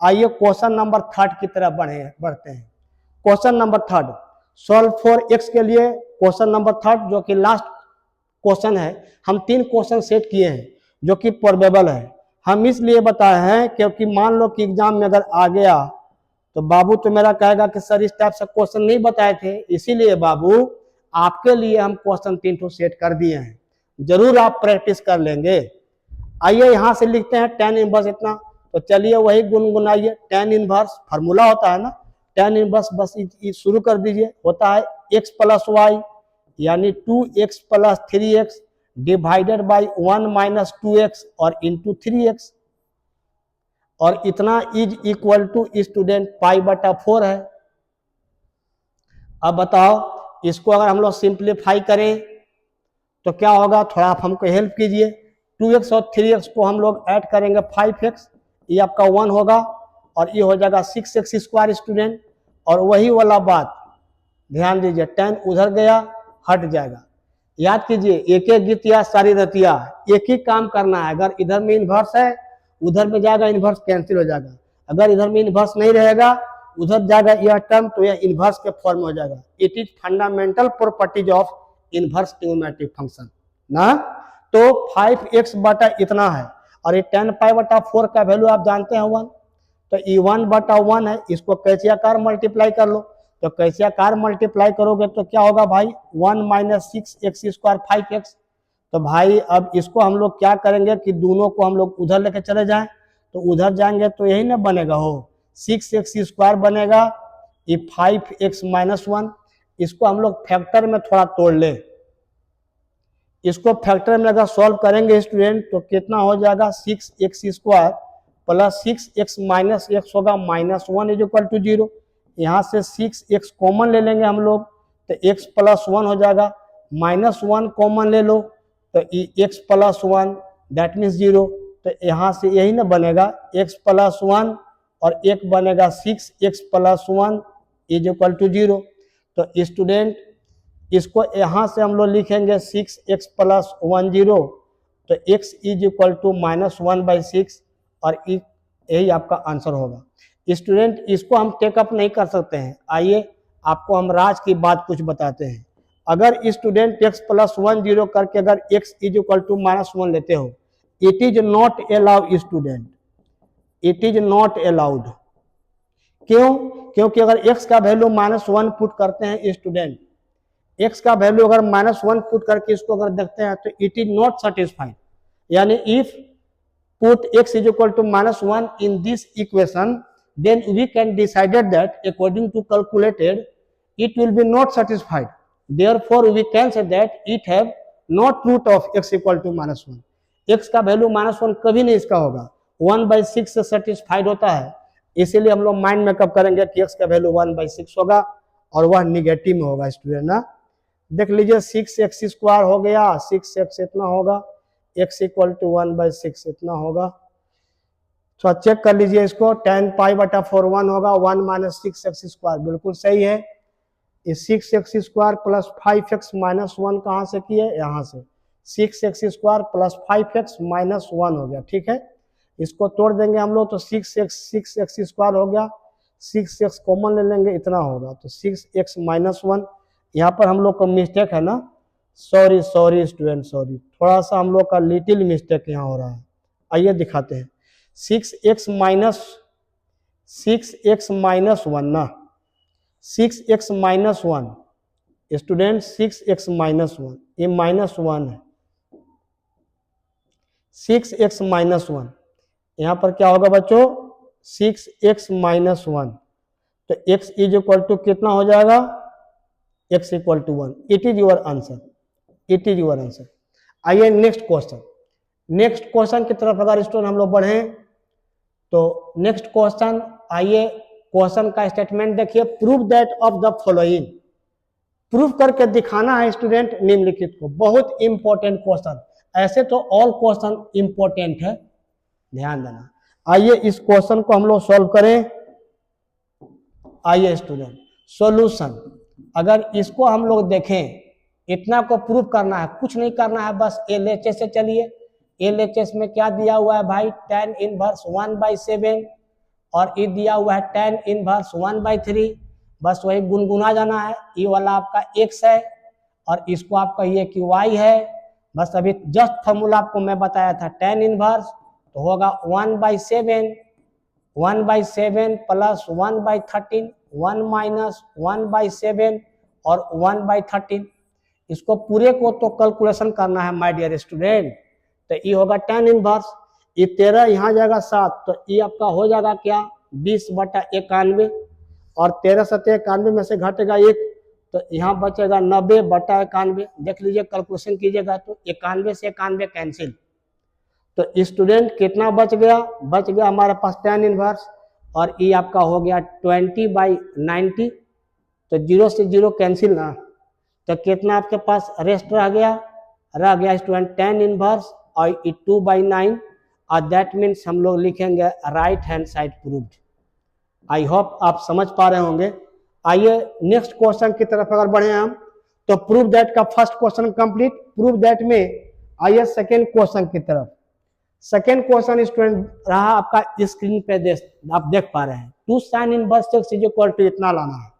आइए क्वेश्चन नंबर 3 की तरफ बढ़ते हैं। Question number 3, solve for x के लिए क्वेश्चन नंबर 3 जो कि लास्ट क्वेश्चन है। हम 3 क्वेश्चन सेट किए हैं जो कि प्रोबेबल है। हम इसलिए बताए हैं क्योंकि मान लो कि एग्जाम में अगर आ गया तो बाबू तो मेरा कहेगा कि सर इस टाइप से क्वेश्चन नहीं बताए थे, इसीलिए बाबू आपके लिए हम क्वेश्चन 3 ठो सेट कर दिए हैं। जरूर आप प्रैक्टिस कर लेंगे। आइए यहाँ से लिखते हैं tan इनवर्स इतना, तो चलिए वही गुनगुनाइए। tan इनवर्स फार्मूला होता है ना, tan इनवर्स बस शुरू कर दीजिए। होता है x प्लस वाई यानी 2x plus 3x divided by 1 minus 2x और इंटू 3x, और इतना इज इक्वल टू स्टूडेंट पाई/4 है। अब बताओ इसको अगर हम लोग सिंप्लीफाई करें तो क्या होगा? थोड़ा आप हमको हेल्प कीजिए। 2x और 3x को हम लोग ऐड करेंगे 5x, ये आपका 1 होगा और ये हो जाएगा 6x स्क्वायर स्टूडेंट। और वही वाला बात ध्यान दीजिए, 10 उधर गया हट जाएगा। याद कीजिए एक एक गीतिया सारी रतिया, एक ही काम करना है। अगर इधर में इन्वर्स है उधर में जाएगा, इन्वर्स कैंसिल हो जाएगा। अगर इधर में इन्वर्स नहीं रहेगा उधर जाएगा यह टर्म, तो यह इन्वर्स के फॉर्म में हो जाएगा। It is fundamental properties of inverse trigonometric function ना। तो 5x बटा इतना है और ये 10π/4 का वैल्यू आप जानते हैं 1, तो ये 1/1 है। इसको कैचियाकार मल्टीप्लाई कर लो, तो कैचियाकार मल्टीप्लाई करोगे तो क्या होगा भाई? 1 माइनस 6x स्क्वायर 5x। तो भाई अब इसको हम लोग क्या करेंगे कि दोनों को हम लोग उधर लेके चले जाएं, तो उधर जाएंगे तो यही ना बनेगा, हो 6x स्क्वायर बनेगा, ये 5x माइनस 1। इसको हम लोग फैक्टर में थोड़ा तोड़ ले। इसको फैक्टर में अगर सॉल्व करेंगे स्टूडेंट तो कितना हो जाएगा? 6x square plus 6x minus x होगा -1 इज इक्वल टू 0। यहाँ से 6x कॉमन ले लेंगे हम लोग, तो x प्लस 1 हो जाएगा। -1 कॉमन ले लो तो x प्लस 1 दैट मीन्स 0। तो यहाँ से यही ना बनेगा x प्लस 1 और एक बनेगा 6x plus 1 is equal to 0। तो स्टूडेंट इसको यहाँ से हम लोग लिखेंगे 6x प्लस 1 0, तो x इज इक्वल टू -1/6 और यही आपका आंसर होगा। स्टूडेंट इसको हम टेकअप नहीं कर सकते हैं। आइए आपको हम राज की बात कुछ बताते हैं। अगर स्टूडेंट x प्लस 1 0 करके अगर x इज इक्वल टू -1 लेते हो, it is not allowed student, it is not allowed. क्यों? क्योंकि अगर x का वैल्यू -1 पुट करते हैं स्टूडेंट, x का वैल्यू अगर -1 पुट करके इसको अगर देखते हैं तो इट इज नॉट सेटिस्फाइड। यानी if put x is equal to -1 in this equation, then we can decided that according to calculated it will be not satisfied. Therefore we can say that it have not root of x equal to -1. x का वैल्यू -1 कभी नहीं इसका होगा, 1/6 से सेटिस्फाइड होता है। इसीलिए हम लोग माइंड मेकअप करेंगे कि x का वैल्यू 1/6 होगा और वह निगेटिव में होगा स्टूडेंट ना। देख लीजिए 6x स्क्वायर हो गया, 6x इतना होगा, x इक्वल टू 1/6 इतना होगा। तो चेक कर लीजिए इसको, 10π/4 1 होगा, 1 माइनस 6x स्क्वायर बिल्कुल सही है। ये 6x square plus 5x minus 1 कहाँ से किए? यहाँ से 6x square plus 5x minus 1 हो गया। ठीक है, इसको तोड़ देंगे हम लोग तो 6x स्क्वायर हो गया, 6x कॉमन ले लेंगे इतना होगा, तो 6x माइनस 1। यहाँ पर हम लोग का मिस्टेक है ना, सॉरी स्टूडेंट, सॉरी, थोड़ा सा हम लोग का लिटिल मिस्टेक यहाँ हो रहा है। आइए दिखाते हैं। 6x माइनस 1 ना, 6x minus one, student 6x minus one, ये माइनस वन है, 6x माइनस वन, यहाँ पर क्या होगा बच्चों 6x माइनस वन, तो x इज इक्वल टू कितना हो जाएगा, x equal to 1। It is your answer, it is your answer. आइए नेक्स्ट क्वेश्चन, नेक्स्ट क्वेश्चन की तरफ अगर स्टूडेंट हम लोग बढ़े तो नेक्स्ट क्वेश्चन, आइए क्वेश्चन का स्टेटमेंट देखिए, prove that of the following, proof करके दिखाना है स्टूडेंट निम्नलिखित को। बहुत इंपॉर्टेंट क्वेश्चन, ऐसे तो ऑल क्वेश्चन इंपॉर्टेंट है, ध्यान देना। आइए इस क्वेश्चन को हम लोग सॉल्व करें। आइए स्टूडेंट सॉल्यूशन, अगर इसको हम लोग देखें, इतना को प्रूफ करना है, कुछ नहीं करना है, बस LHS से चलिए। LHS में क्या दिया हुआ है भाई, tan इनवर्स 1/7 और ये दिया हुआ है tan इनवर्स 1/3, बस वही गुनगुना जाना है। ये वाला आपका x है और इसको आपका ये कि y है, बस अभी जस्ट फॉर्मूला आपको मैं बताया था, tan इनवर्स तो होगा 1/7, 1/7 प्लस 1/13, 1 माइनस 1/7 और 1/13, इसको पूरे को तो कैलकुलेशन करना है माय डियर स्टूडेंट। तो ये होगा tan इनवर्स, ये 13 यहाँ जाएगा 7, तो ये आपका हो जाएगा क्या 20/91 और 13 सत्ते 91 में से घटेगा 1, तो यहाँ बचेगा 90/91। देख लीजिए कैलकुलेशन कीजिएगा तो 91 से 91 कैंसिल, तो स्टूडेंट कितना बच गया, बच गया हमारे पास tan इनवर्स और ये आपका हो गया 20/90, तो 0 से 0 कैंसिल ना, तो कितना आपके पास रेस्ट रह गया स्टूडेंट tan इनवर्स और 2/9, और दैट मीन्स हम लोग लिखेंगे right hand side proved. I hope आप समझ पा रहे होंगे। आइए नेक्स्ट क्वेश्चन की तरफ अगर बढ़े हम, तो प्रूव दैट का first question complete, prove that में आइए सेकेंड क्वेश्चन की तरफ। सेकेंड क्वेश्चन स्टूडेंट रहा आपका स्क्रीन पे आप देख पा रहे हैं, 2 sin inverse x is equal to इतना लाना है।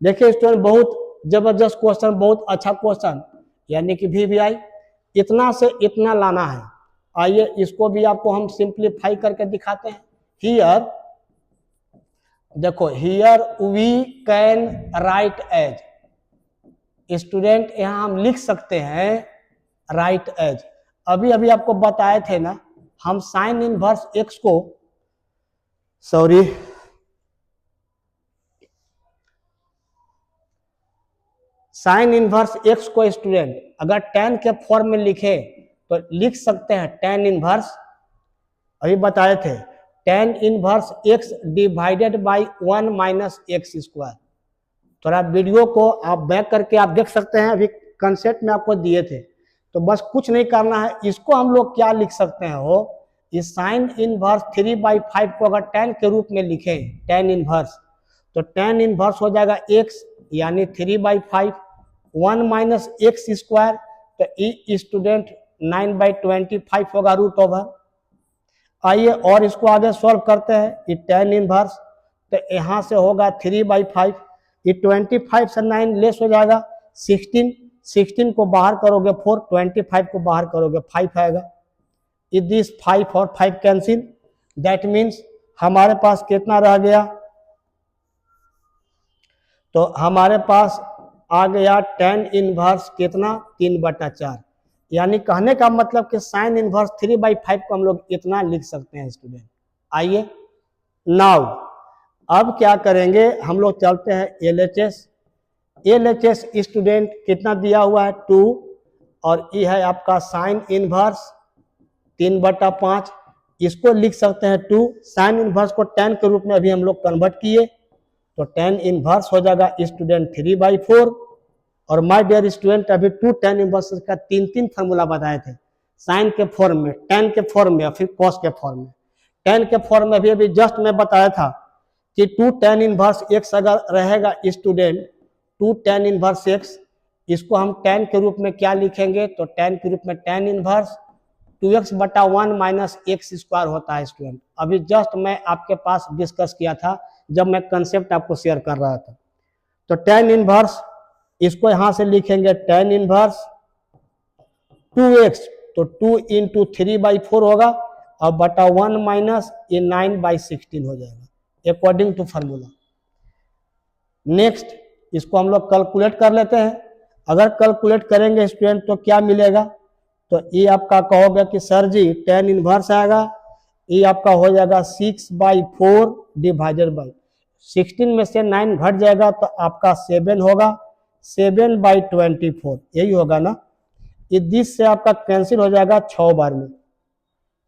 देखिए स्टूडेंट बहुत जबरदस्त क्वेश्चन, बहुत अच्छा क्वेश्चन, यानी कि VVI इतना से इतना लाना है। आइए इसको भी आपको हम सिंप्लीफाई करके दिखाते हैं। हियर देखो, here we can write as, student यहां हम लिख सकते हैं राइट एज। अभी अभी आपको बताए थे ना, हम साइन इनवर्स x को, सॉरी साइन इनवर्स x को स्टूडेंट अगर tan के फॉर्म में लिखे तो लिख सकते हैं tan इनवर्स, अभी बताए थे tan inverse x divided by 1 minus x square. थोड़ा वीडियो को आप बैक करके आप देख सकते हैं, अभी कंसेप्ट में आपको दिए थे, तो बस कुछ नहीं करना है। इसको हम लोग क्या लिख सकते हैं, हो इस साइन इनवर्स 3/5 को अगर tan के रूप में लिखें, tan इनवर्स, तो tan इनवर्स हो जाएगा x यानी 3/5, 1 माइनस एक्स स्क्वायर, तो ई स्टूडेंट 9/25 होगा रूट ओवर। आइए और इसको आगे सॉल्व करते हैं। ये tan इनवर्स तो यहाँ से होगा 3/5, ये 25 से 9 लेस हो जाएगा 16, 16 को बाहर करोगे 4, 25 को बाहर करोगे 5 आएगा। दिस 5 और 5 कैंसिल, दैट मीन्स हमारे पास कितना रह गया, तो हमारे पास आ गया tan इनवर्स कितना 3/4, यानी कहने का मतलब कि साइन इनवर्स 3/5 को हम लोग इतना लिख सकते हैं स्टूडेंट। आइए नाउ अब क्या करेंगे, हम लोग चलते हैं LHS। LHS स्टूडेंट कितना दिया हुआ है 2, और ये है आपका साइन इनवर्स 3/5, इसको लिख सकते हैं 2। साइन इनवर्स को tan के रूप में अभी हम लोग कन्वर्ट किए, तो tan इनवर्स हो जाएगा स्टूडेंट 3/4। और माय डियर स्टूडेंट अभी 2 tan इनवर्स का 3 फार्मूला बताए थे, साइन के फॉर्म में, tan के फॉर्म में, फिर कॉस के फॉर्म में। tan के फॉर्म में अभी जस्ट मैं बताया था कि 2 tan इनवर्स x अगर रहेगा स्टूडेंट, 2 tan इनवर्स x, इसको हम tan के रूप में क्या लिखेंगे, तो tan के रूप में tan inverse 2x/1 minus x square होता है स्टूडेंट। अभी जस्ट मैं आपके पास डिस्कस किया था जब मैं कंसेप्ट आपको शेयर कर रहा था। तो tan इनवर्स इसको यहां से लिखेंगे tan इनवर्स 2x, तो 2 इंटू 3/4 होगा और बटा 1 माइनस ये 9/16 हो जाएगा अकॉर्डिंग टू फार्मूला। नेक्स्ट इसको हम लोग कैलकुलेट कर लेते हैं। अगर कैलकुलेट करेंगे स्टूडेंट तो क्या मिलेगा, तो ये आपका कहोगे कि सर जी tan इनवर्स आएगा, ये आपका हो जाएगा 6/4 डिवाइडेड बाई 16 में से 9 घट जाएगा तो आपका 7 होगा, 7/24 यही होगा ना। ये 10 से आपका कैंसिल हो जाएगा 6 बार में,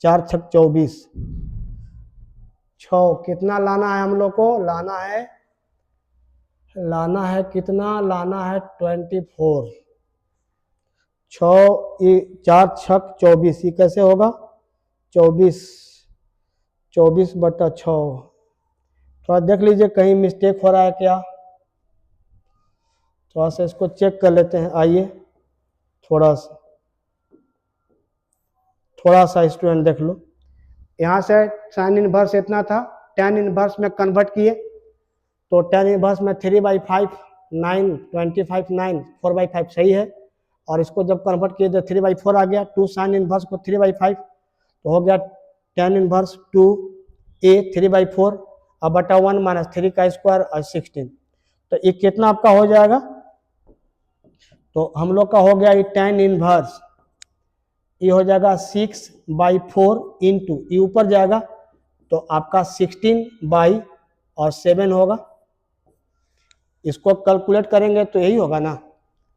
4 छक 24, 6 कितना लाना है हम लोग को, लाना है कितना, लाना है 24, 6 4 छक 24, ये कैसे होगा 24/6। थोड़ा देख लीजिए कहीं मिस्टेक हो रहा है क्या, थोड़ा सा इसको चेक कर लेते हैं। आइए थोड़ा सा स्टूडेंट देख लो, यहाँ से साइन इनवर्स इतना था, tan इनवर्स में कन्वर्ट किए तो tan इनवर्स में 3/5 9 25 9 4/5 सही है, और इसको जब कन्वर्ट किए तो 3/4 आ गया, 2 साइन इनवर्स को 3/5 तो हो गया tan इनवर्स 2a 3/4 अब बटा 1 माइनस 3 का स्क्वायर और 16, तो ये कितना आपका हो जाएगा, तो हम लोग का हो गया ये tan इनवर्स, ये हो जाएगा 6/4 इंटू ये ऊपर जाएगा तो आपका 16/7 होगा। इसको कैलकुलेट करेंगे तो यही होगा ना।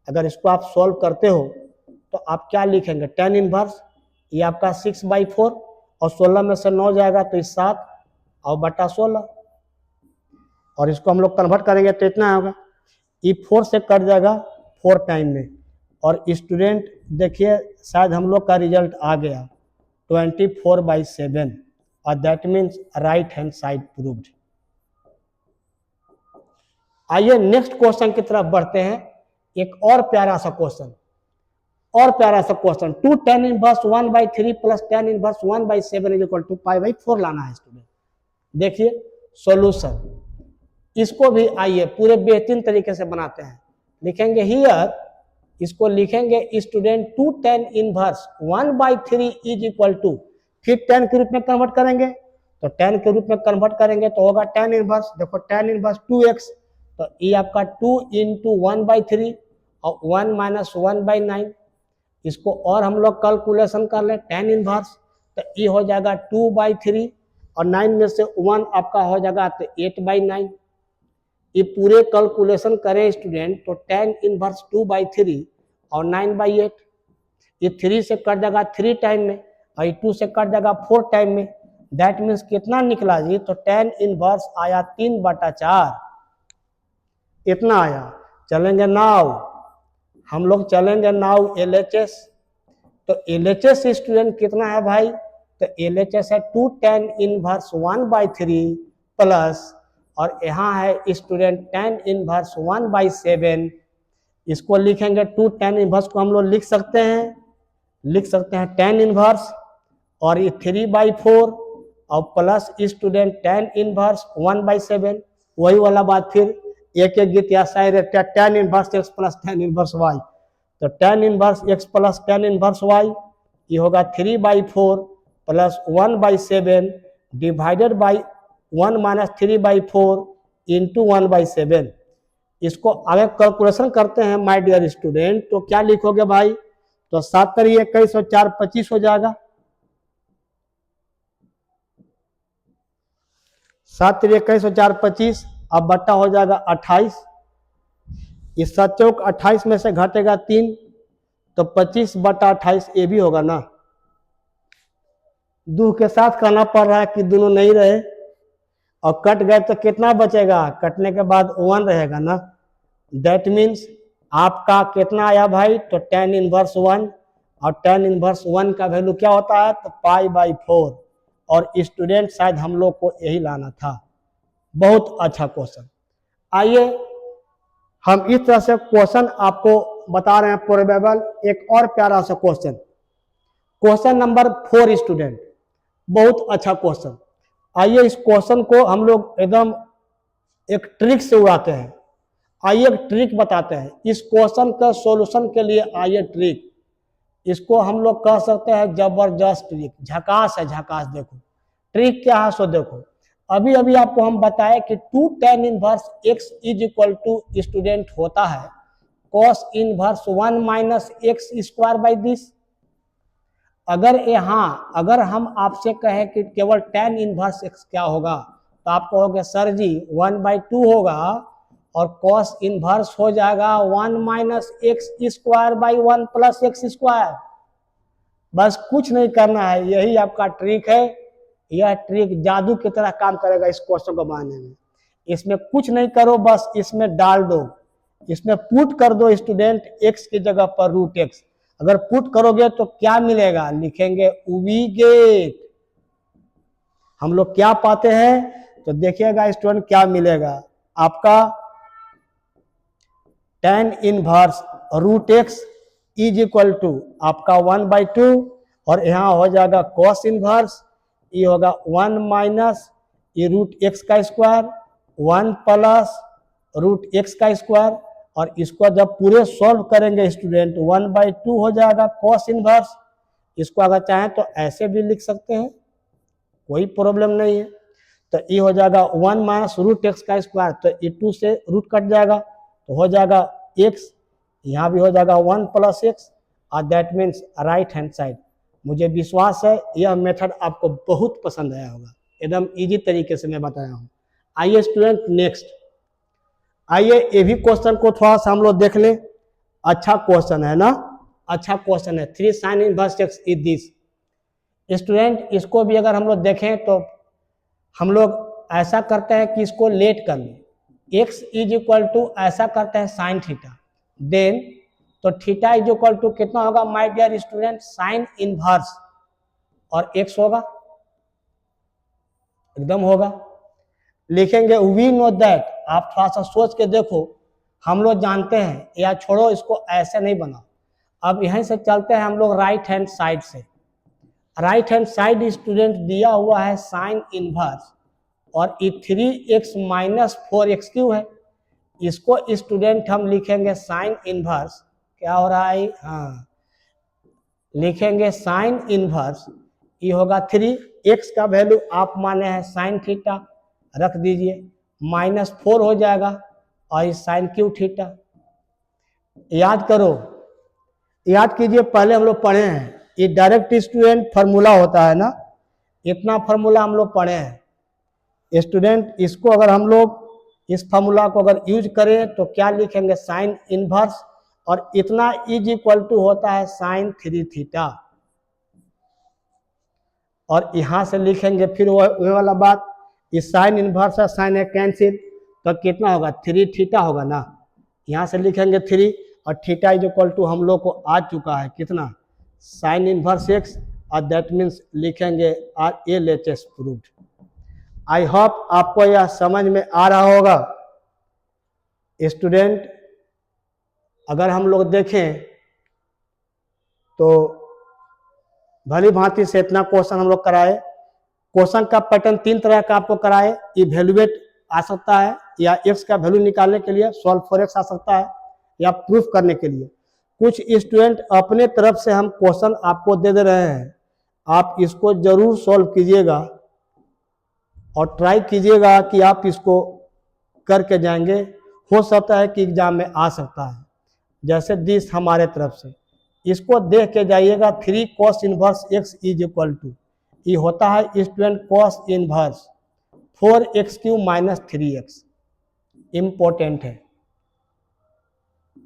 अगर इसको आप सॉल्व करते हो तो आप क्या लिखेंगे, tan इनवर्स ये आपका 6/4 और 16 में से 9 जाएगा तो 7 और बटा 16, और इसको हम लोग कन्वर्ट करेंगे तो इतना होगा, ये 4 से कट जाएगा 4 टाइम में, और स्टूडेंट देखिए शायद हम लोग का रिजल्ट आ गया 24/7 और that means right hand side proved. आइए नेक्स्ट क्वेश्चन की तरफ बढ़ते हैं। एक और प्यारा सा question, 2 tan inverse 1/3 plus tan inverse 1/7 is equal to π/4 लाना है स्टूडेंट। देखिए सॉल्यूशन, इसको भी आइए पूरे बेहतरीन तरीके से बनाते हैं। लिखेंगे हियर, इसको लिखेंगे student 2 tan inverse 1/3 is equal to, फिर tan के रूप में कन्वर्ट करेंगे तो tan के रूप में कन्वर्ट करेंगे तो होगा tan इनवर्स, देखो tan इनवर्स 2x तो ये आपका 2 इंटू 1/3 और 1 माइनस 1/9, इसको और हम लोग कैलकुलेशन कर ले tan इनवर्स तो ये हो जाएगा 2/3 और 9 में से 1 आपका हो जाएगा तो 8/9। ये पूरे कैलकुलेशन करें स्टूडेंट तो tan इनवर्स 2/3 और 9/8, ये 3 से कट जाएगा 3 टाइम में और ये 2 से कट जाएगा 4 टाइम में, दैट मीन्स कितना निकला जी, तो tan इनवर्स आया 3/4, इतना आया। चलेंगे नाउ, हम लोग चलेंगे नाउ LHS, तो LHS स्टूडेंट कितना है भाई, तो LHS है 2 tan इनवर्स 1/3 प्लस और यहाँ है स्टूडेंट tan इनवर्स 1/7, इसको लिखेंगे 2 tan इनवर्स को हम लोग लिख सकते हैं tan इनवर्स और ये 3/4 और प्लस स्टूडेंट tan इनवर्स 1/7, वही वाला बात फिर एक गीत या शायर tan inverse x plus tan inverse y, तो tan inverse x plus tan inverse y ये होगा 3/4 plus 1/7 divided by 1 minus 3/4 into 1/7। इसको आगे कैलकुलेशन करते हैं माय डियर स्टूडेंट, तो क्या लिखोगे भाई, तो 7 × 21 और 4 25 हो जाएगा, 7 × 21 और 4 25, अब बट्टा हो जाएगा 28, इस 7 चौक 28 में से घटेगा 3 तो 25/28 ये भी होगा ना। दुख के साथ कहना पड़ रहा है कि दोनों नहीं रहे और कट गए तो कितना बचेगा, कटने के बाद 1 रहेगा ना, दैट मीन्स आपका कितना आया भाई, तो tan इनवर्स 1 और tan इनवर्स 1 का वैल्यू क्या होता है, तो π/4, और स्टूडेंट शायद हम लोग को यही लाना था। बहुत अच्छा क्वेश्चन। आइए हम इस तरह से क्वेश्चन आपको बता रहे हैं प्रोबेबल। एक और प्यारा सा क्वेश्चन, क्वेश्चन नंबर 4 स्टूडेंट, बहुत अच्छा क्वेश्चन। आइए इस क्वेश्चन को हम लोग एकदम एक ट्रिक से उड़ाते हैं। आइए एक ट्रिक बताते हैं इस क्वेश्चन का सॉल्यूशन के लिए। आइए ट्रिक, इसको हम लोग कह सकते हैं जबरदस्त ट्रिक, झकास है झकास। देखो ट्रिक क्या है सो देखो, अभी अभी आपको हम बताए कि 2 tan inverse x is equal to student होता है cos inverse 1 minus x square by this. अगर हम आपसे कहें कि केवल tan इनवर्स x क्या होगा, तो आप कहोगे सर जी 1/2 होगा और cos इनवर्स हो जाएगा 1 minus x square by 1 plus x square. बस कुछ नहीं करना है, यही आपका ट्रिक है। यह ट्रिक जादू की तरह काम करेगा इस क्वेश्चन को बनाने में। इसमें कुछ नहीं करो, बस इसमें डाल दो, इसमें पुट कर दो स्टूडेंट x की जगह पर √x। अगर पुट करोगे तो क्या मिलेगा, लिखेंगे वी गेट। हम लोग क्या पाते हैं, तो देखिएगा स्टूडेंट क्या मिलेगा आपका tan inverse √x is equal to आपका 1/2 और यहाँ हो जाएगा cos इनवर्स, ये होगा 1 माइनस ये √x का स्क्वायर 1 प्लस √x का स्क्वायर। और इसको जब पूरे सॉल्व करेंगे स्टूडेंट 1/2 हो जाएगा cos इनवर्स। इसको अगर चाहें तो ऐसे भी लिख सकते हैं, कोई प्रॉब्लम नहीं है। तो ये हो जाएगा 1 माइनस √x का स्क्वायर, तो ये 2 से रूट कट जाएगा तो हो जाएगा x, यहाँ भी हो जाएगा 1 प्लस एक्स और that means right hand side. मुझे विश्वास है यह मेथड आपको बहुत पसंद आया होगा, एकदम इजी तरीके से मैं बताया हूँ। आइए स्टूडेंट नेक्स्ट, आइए ये भी क्वेश्चन को थोड़ा सा हम लोग देख लें। अच्छा क्वेश्चन है ना, अच्छा क्वेश्चन है। 3 sin inverse x is this. Student इसको भी अगर हम लोग देखें तो हम लोग ऐसा करते हैं कि इसको लेट कर लें, x इज इक्वल टू ऐसा करते हैं साइन थीटा, देन तो थीटा इज इक्वल टू कितना होगा my dear student, sine inverse और x होगा, एकदम होगा। लिखेंगे वी नो दैट, आप थोड़ा सा सोच के देखो, हम लोग जानते हैं, या छोड़ो इसको ऐसे नहीं बना। अब यहीं से चलते हैं हम लोग राइट हैंड साइड से। राइट हैंड साइड स्टूडेंट दिया हुआ है साइन इनवर्स और ये 3x माइनस 4x³ है। इसको स्टूडेंट हम लिखेंगे साइन इनवर्स, क्या हो रहा है, हाँ लिखेंगे साइन इनवर्स, ये होगा 3x का वैल्यू आप माने हैं साइन थीटा, रख दीजिए, -4 हो जाएगा और ये साइन क्यू थीटा। याद करो, याद कीजिए, पहले हम लोग पढ़े हैं, ये डायरेक्ट स्टूडेंट फार्मूला होता है ना, इतना फार्मूला हम लोग पढ़े हैं स्टूडेंट। इसको अगर हम लोग इस फार्मूला को अगर यूज करें तो क्या लिखेंगे, साइन इनवर्स और इतना इज इक्वल टू होता है साइन 3 थीटा। और यहां से लिखेंगे फिर वही वाला बात, इस साइन इनवर्स और साइन है कैंसिल, तो कितना होगा 3 थीटा होगा ना। यहाँ से लिखेंगे 3 और थीटा इज इक्वल टू हम लोग को आ चुका है कितना, साइन इनवर्स x और दैट मीन्स लिखेंगे are a latest proved. I hope आपको यह समझ में आ रहा होगा स्टूडेंट। अगर हम लोग देखें तो भली भांति से इतना क्वेश्चन हम लोग कराए। क्वेश्चन का पैटर्न 3 तरह का आपको कराए, इवेल्युएट आ सकता है, या x का वैल्यू निकालने के लिए सॉल्व फॉर x आ सकता है, या प्रूफ करने के लिए। कुछ स्टूडेंट अपने तरफ से हम क्वेश्चन आपको दे दे रहे हैं, आप इसको जरूर सॉल्व कीजिएगा और ट्राई कीजिएगा कि आप इसको करके जाएंगे, हो सकता है कि एग्जाम में आ सकता है। जैसे दिस हमारे तरफ से, इसको देख के जाइएगा, 3 cos inverse x is equal to, ये होता है student cos inverse 4x³ minus 3x। Important है,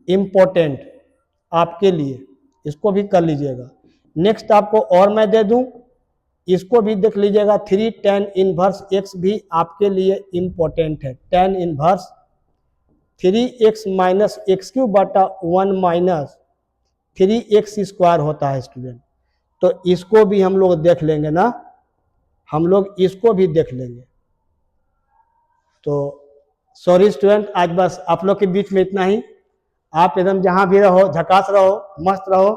इम्पोर्टेंट आपके लिए, इसको भी कर लीजिएगा। नेक्स्ट आपको और मैं दे दूं, इसको भी देख लीजिएगा, 3 tan इनवर्स x भी आपके लिए इम्पोर्टेंट है। tan inverse 3x minus x³ बटा 1 माइनस 3x² होता है स्टूडेंट। तो इसको भी हम लोग देख लेंगे ना, हम लोग इसको भी देख लेंगे। तो सॉरी स्टूडेंट, आज बस आप लोग के बीच में इतना ही। आप एकदम जहां भी रहो झकास रहो, मस्त रहो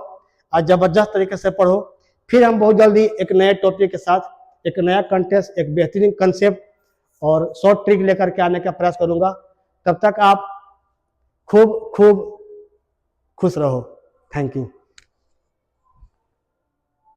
और जबरदस्त तरीके से पढ़ो। फिर हम बहुत जल्दी एक नए टॉपिक के साथ, एक नया कंटेस्ट, एक बेहतरीन कंसेप्ट और शॉर्ट ट्रिक लेकर के आने का प्रयास करूंगा। तब तक आप खूब खूब खुश रहो। Thank you.